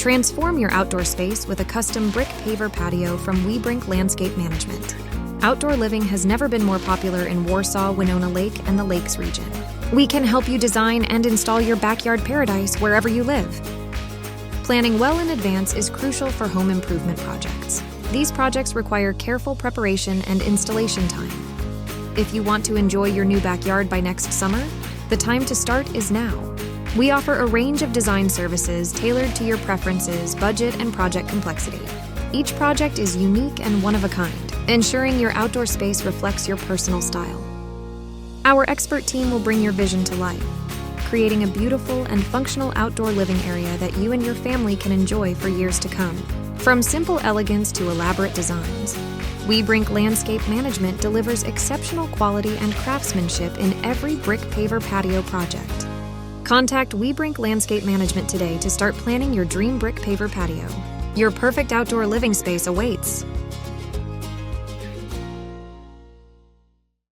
Transform your outdoor space with a custom brick paver patio from WeBrink Landscape Management. Outdoor living has never been more popular in Warsaw, Winona Lake, and the Lakes region. We can help you design and install your backyard paradise wherever you live. Planning well in advance is crucial for home improvement projects. These projects require careful preparation and installation time. If you want to enjoy your new backyard by next summer, the time to start is now. We offer a range of design services tailored to your preferences, budget, and project complexity. Each project is unique and one of a kind, ensuring your outdoor space reflects your personal style. Our expert team will bring your vision to life, creating a beautiful and functional outdoor living area that you and your family can enjoy for years to come. From simple elegance to elaborate designs, WeBrink Landscape Management delivers exceptional quality and craftsmanship in every brick paver patio project. Contact WeBrink Landscape Management today to start planning your dream brick paver patio. Your perfect outdoor living space awaits.